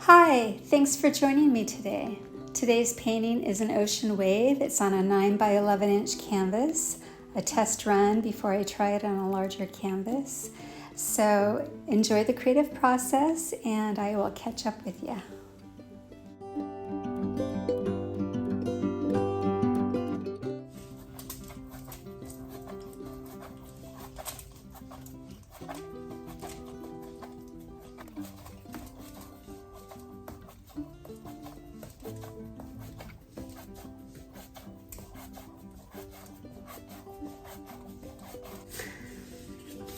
Hi, thanks for joining me today. Today's painting is an ocean wave. It's on a 9 by 11 inch canvas, a test run before I try it on a larger canvas. So enjoy the creative process and I will catch up with you.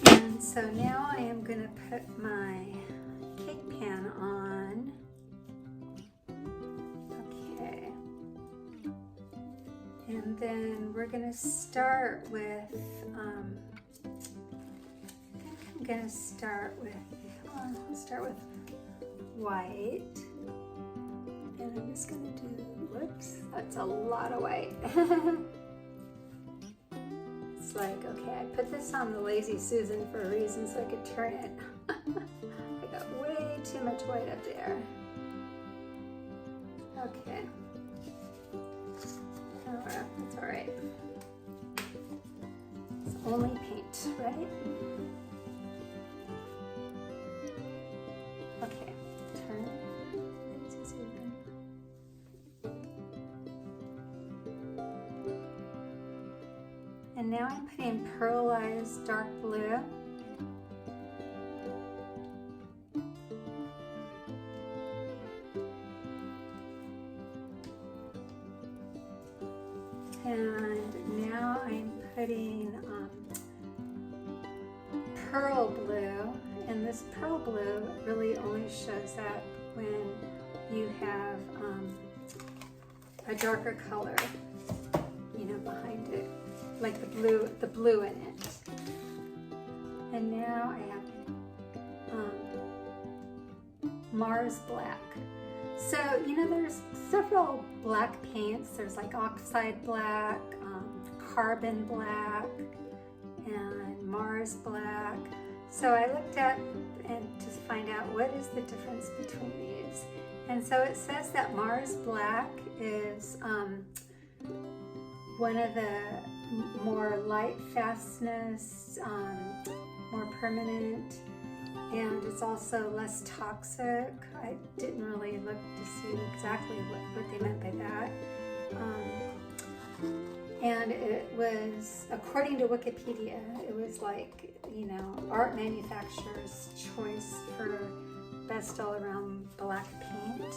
And so now I am going to put my cake pan on. Okay. And then we're going to start with, I'll start with white. And I'm just going to do, whoops, that's a lot of white. It's like, okay, I put this on the Lazy Susan for a reason so I could turn it. I got way too much white up there. Okay. Oh, well, that's all right. It's only paint, right? Okay, turn Lazy Susan. And now I'm putting pearlized dark blue. And now I'm putting pearl blue. And this pearl blue really only shows up when you have a darker color, behind it. Like the blue in it. And now I have Mars black. So, there's several black paints. There's like oxide black, carbon black, and Mars black. So I looked up and to find out what is the difference between these. And so it says that Mars black is one of the more light fastness, more permanent, and it's also less toxic. I didn't really look to see exactly what they meant by that. And it was, according to Wikipedia, it was like, art manufacturer's choice for best all around black paint.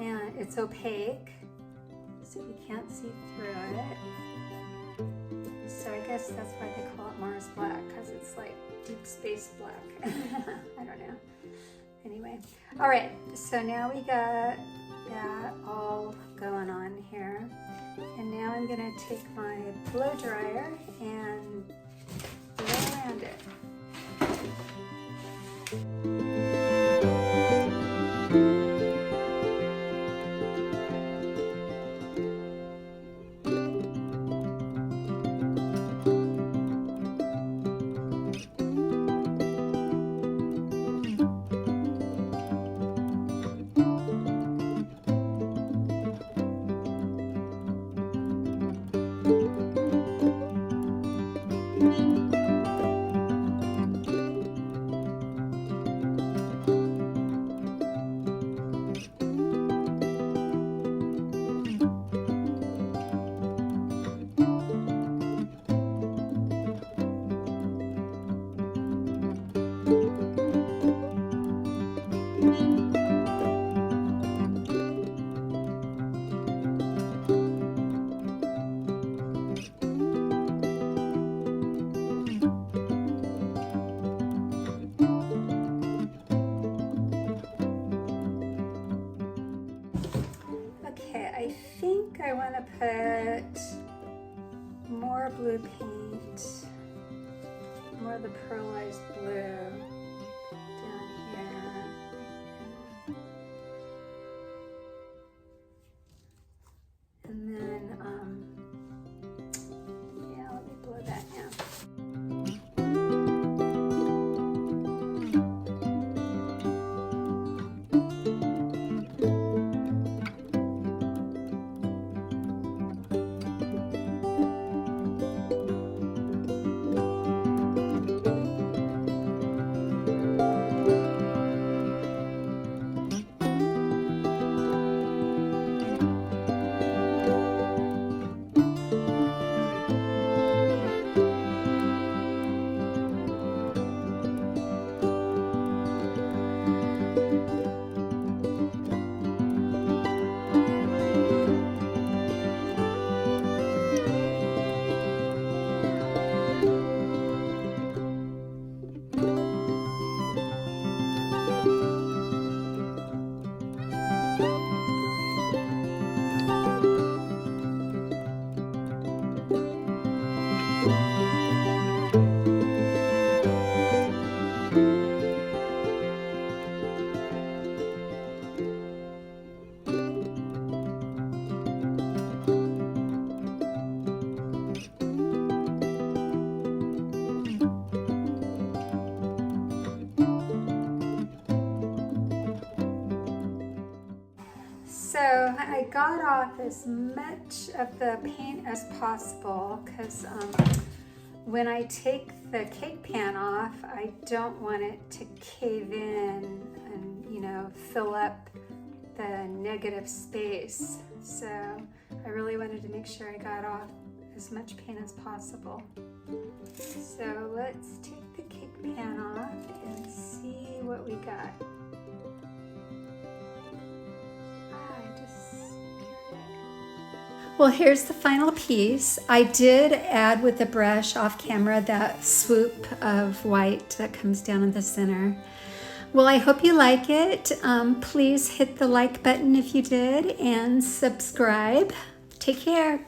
And it's opaque, so you can't see through it. So I guess that's why they call it Mars black, because it's like deep space black. I don't know. Anyway, all right, so now we got that all going on here. And now I'm gonna take my blow dryer and blow around it. I think I want to put more blue paint, more of the pearlized blue down here. And then, yeah, let me blow that now. I got off as much of the paint as possible because when I take the cake pan off, I don't want it to cave in and, you know, fill up the negative space. So I really wanted to make sure I got off as much paint as possible. So let's take the cake pan off and see what we got. Well, here's the final piece. I did add with the brush off camera that swoop of white that comes down in the center. Well, I hope you like it. Please hit the like button if you did and subscribe. Take care.